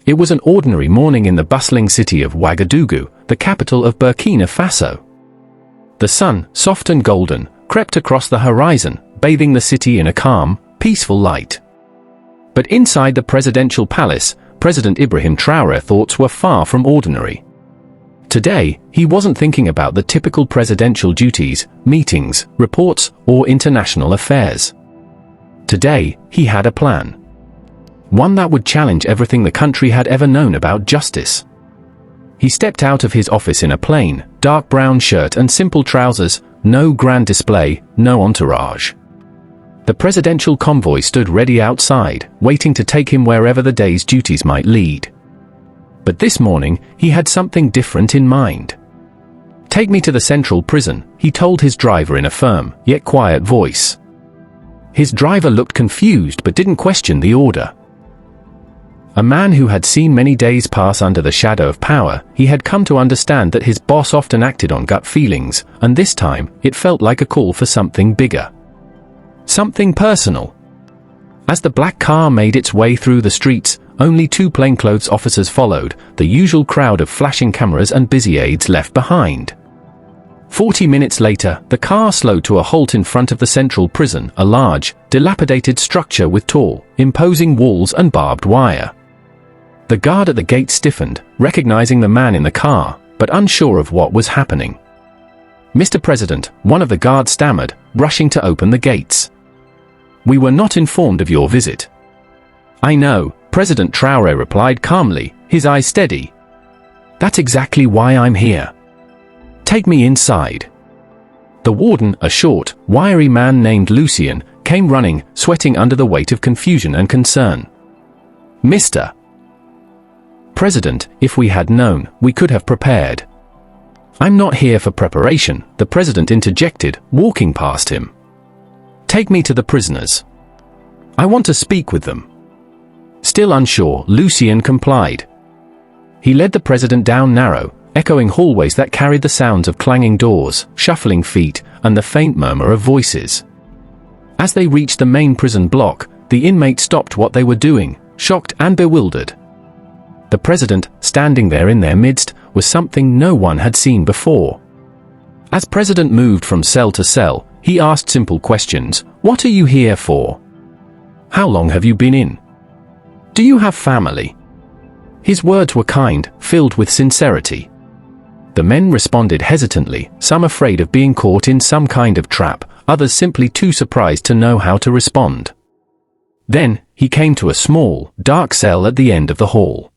It was an ordinary morning in the bustling city of Wagadugu, the capital of Burkina Faso. The sun, soft and golden, crept across the horizon, bathing the city in a calm, peaceful light. But inside the presidential palace, President Ibrahim Traore's thoughts were far from ordinary. Today, he wasn't thinking about the typical presidential duties, meetings, reports, or international affairs. Today, he had a plan. One that would challenge everything the country had ever known about justice. He stepped out of his office in a plain, dark brown shirt and simple trousers, no grand display, no entourage. The presidential convoy stood ready outside, waiting to take him wherever the day's duties might lead. But this morning, he had something different in mind. "Take me to the central prison," he told his driver in a firm, yet quiet voice. His driver looked confused but didn't question the order. A man who had seen many days pass under the shadow of power, he had come to understand that his boss often acted on gut feelings, and this time, it felt like a call for something bigger. Something personal. As the black car made its way through the streets, only 2 plainclothes officers followed, the usual crowd of flashing cameras and busy aides left behind. 40 minutes later, the car slowed to a halt in front of the central prison, a large, dilapidated structure with tall, imposing walls and barbed wire. The guard at the gate stiffened, recognizing the man in the car, but unsure of what was happening. "Mr. President," one of the guards stammered, rushing to open the gates. "We were not informed of your visit." "I know," President Traore replied calmly, his eyes steady. "That's exactly why I'm here. Take me inside." The warden, a short, wiry man named Lucien, came running, sweating under the weight of confusion and concern. "Mr. President, if we had known, we could have prepared." "I'm not here for preparation," the president interjected, walking past him. "Take me to the prisoners. I want to speak with them." Still unsure, Lucien complied. He led the president down narrow, echoing hallways that carried the sounds of clanging doors, shuffling feet, and the faint murmur of voices. As they reached the main prison block, the inmates stopped what they were doing, shocked and bewildered. The president, standing there in their midst, was something no one had seen before. As president moved from cell to cell, he asked simple questions. "What are you here for? How long have you been in? Do you have family?" His words were kind, filled with sincerity. The men responded hesitantly, some afraid of being caught in some kind of trap, others simply too surprised to know how to respond. Then, he came to a small, dark cell at the end of the hall.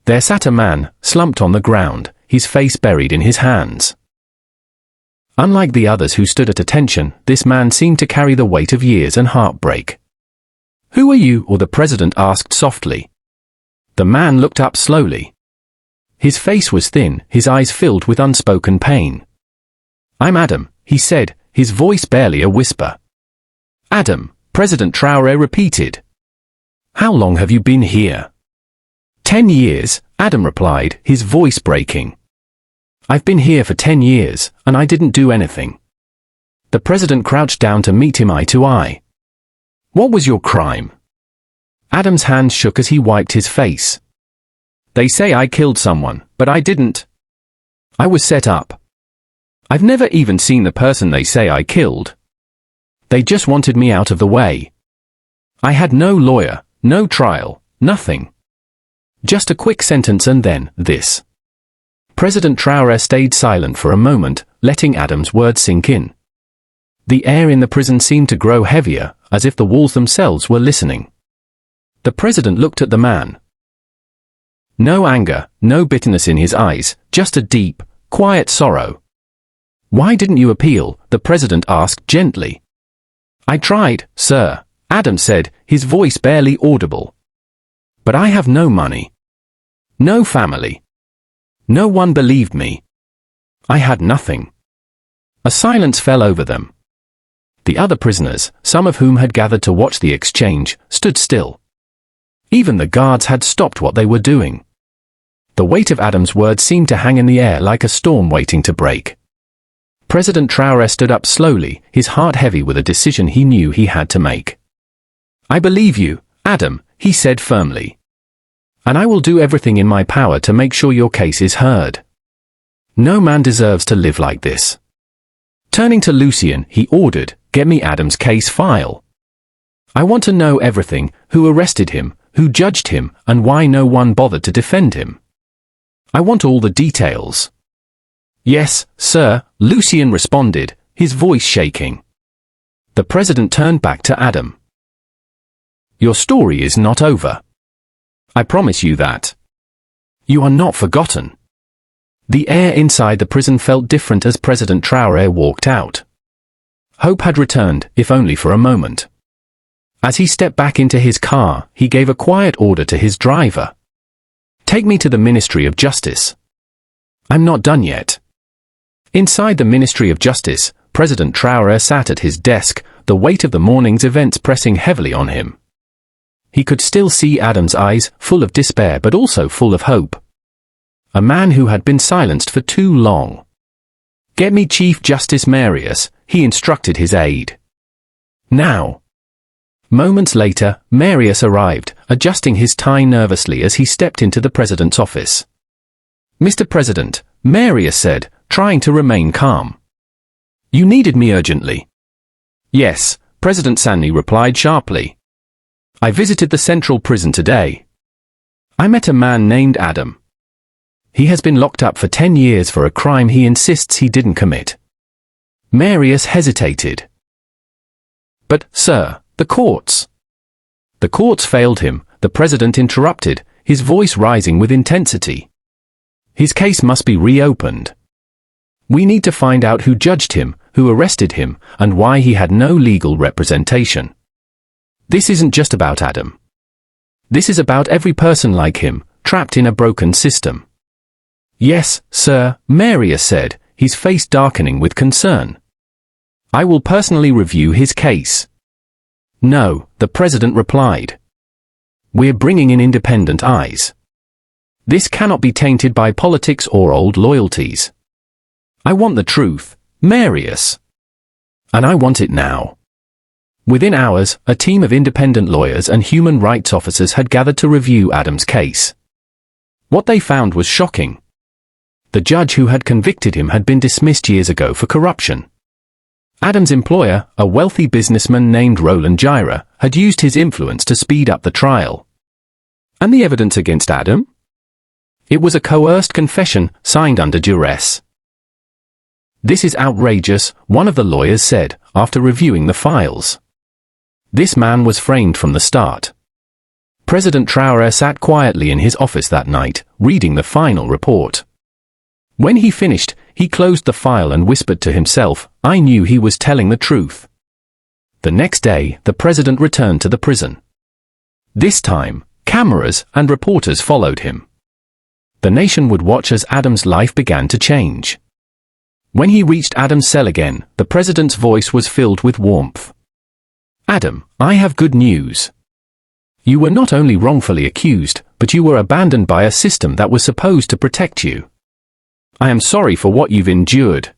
There sat a man, slumped on the ground, his face buried in his hands. Unlike the others who stood at attention, this man seemed to carry the weight of years and heartbreak. "Who are you?" the president asked softly. The man looked up slowly. His face was thin, his eyes filled with unspoken pain. "I'm Adam," he said, his voice barely a whisper. "Adam," President Traore repeated. "How long have you been here?" 10 years, Adam replied, his voice breaking. "I've been here for 10 years, and I didn't do anything." The president crouched down to meet him eye to eye. "What was your crime?" Adam's hands shook as he wiped his face. "They say I killed someone, but I didn't. I was set up. I've never even seen the person they say I killed. They just wanted me out of the way. I had no lawyer, no trial, nothing. Just a quick sentence and then this." President Traore stayed silent for a moment, letting Adam's words sink in. The air in the prison seemed to grow heavier, as if the walls themselves were listening. The president looked at the man. No anger, no bitterness in his eyes, just a deep, quiet sorrow. "Why didn't you appeal?" the president asked gently. "I tried, sir," Adam said, his voice barely audible. "But I have no money. No family. No one believed me. I had nothing." A silence fell over them. The other prisoners, some of whom had gathered to watch the exchange, stood still. Even the guards had stopped what they were doing. The weight of Adam's words seemed to hang in the air like a storm waiting to break. President Traore stood up slowly, his heart heavy with a decision he knew he had to make. "I believe you, Adam," he said firmly. And I will do everything in my power to make sure your case is heard. No man deserves to live like this. Turning to Lucien, he ordered, "Get me Adam's case file. I want to know everything, who arrested him, who judged him, and why no one bothered to defend him. I want all the details." "Yes, sir," Lucien responded, his voice shaking. The president turned back to Adam. "Your story is not over. I promise you that. You are not forgotten." The air inside the prison felt different as President Traore walked out. Hope had returned, if only for a moment. As he stepped back into his car, he gave a quiet order to his driver. "Take me to the Ministry of Justice. I'm not done yet." Inside the Ministry of Justice, President Traore sat at his desk, the weight of the morning's events pressing heavily on him. He could still see Adam's eyes, full of despair but also full of hope. A man who had been silenced for too long. "Get me Chief Justice Marius," he instructed his aide. "Now." Moments later, Marius arrived, adjusting his tie nervously as he stepped into the president's office. "Mr. President," Marius said, trying to remain calm. "You needed me urgently." "Yes," President Sanni replied sharply. "I visited the Central Prison today. I met a man named Adam. He has been locked up for 10 years for a crime he insists he didn't commit." Marius hesitated. "But, sir, the courts." "The courts failed him," the president interrupted, his voice rising with intensity. "His case must be reopened. We need to find out who judged him, who arrested him, and why he had no legal representation. This isn't just about Adam. This is about every person like him, trapped in a broken system." "Yes, sir," Marius said, his face darkening with concern. "I will personally review his case." "No," the president replied. "We're bringing in independent eyes. This cannot be tainted by politics or old loyalties. I want the truth, Marius. And I want it now." Within hours, a team of independent lawyers and human rights officers had gathered to review Adam's case. What they found was shocking. The judge who had convicted him had been dismissed years ago for corruption. Adam's employer, a wealthy businessman named Roland Gira, had used his influence to speed up the trial. And the evidence against Adam? It was a coerced confession, signed under duress. "This is outrageous," one of the lawyers said, after reviewing the files. This man was framed from the start. President Traore sat quietly in his office that night, reading the final report. When he finished, he closed the file and whispered to himself, "I knew he was telling the truth." The next day, the president returned to the prison. This time, cameras and reporters followed him. The nation would watch as Adam's life began to change. When he reached Adam's cell again, the president's voice was filled with warmth. "Adam, I have good news. You were not only wrongfully accused, but you were abandoned by a system that was supposed to protect you. I am sorry for what you've endured."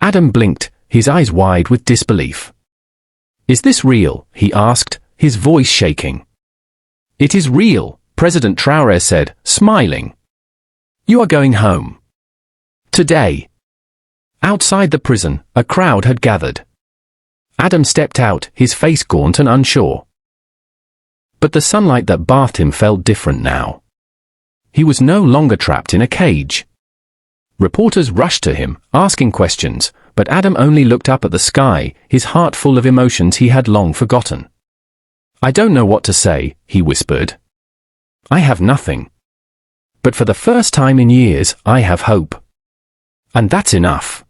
Adam blinked, his eyes wide with disbelief. "Is this real?" he asked, his voice shaking. "It is real," President Traore said, smiling. "You are going home. Today." Outside the prison, a crowd had gathered. Adam stepped out, his face gaunt and unsure. But the sunlight that bathed him felt different now. He was no longer trapped in a cage. Reporters rushed to him, asking questions, but Adam only looked up at the sky, his heart full of emotions he had long forgotten. "I don't know what to say," he whispered. "I have nothing. But for the first time in years, I have hope. And that's enough."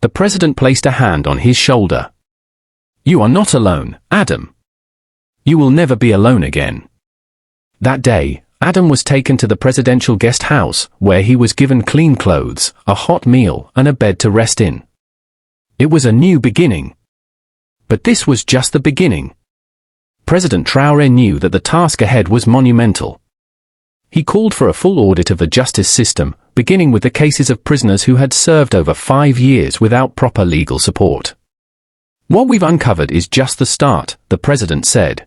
The president placed a hand on his shoulder. "You are not alone, Adam. You will never be alone again." That day, Adam was taken to the presidential guest house, where he was given clean clothes, a hot meal, and a bed to rest in. It was a new beginning. But this was just the beginning. President Traore knew that the task ahead was monumental. He called for a full audit of the justice system, beginning with the cases of prisoners who had served over 5 years without proper legal support. "What we've uncovered is just the start," the president said.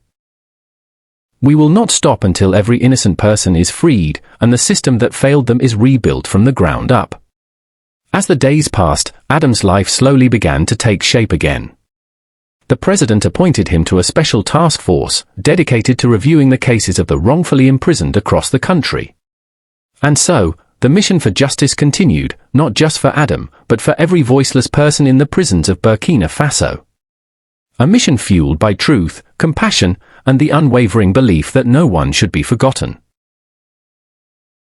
We will not stop until every innocent person is freed and the system that failed them is rebuilt from the ground up. As the days passed, Adam's life slowly began to take shape again. The president appointed him to a special task force dedicated to reviewing the cases of the wrongfully imprisoned across the country. And so, the mission for justice continued, not just for Adam, but for every voiceless person in the prisons of Burkina Faso. A mission fueled by truth, compassion, and the unwavering belief that no one should be forgotten.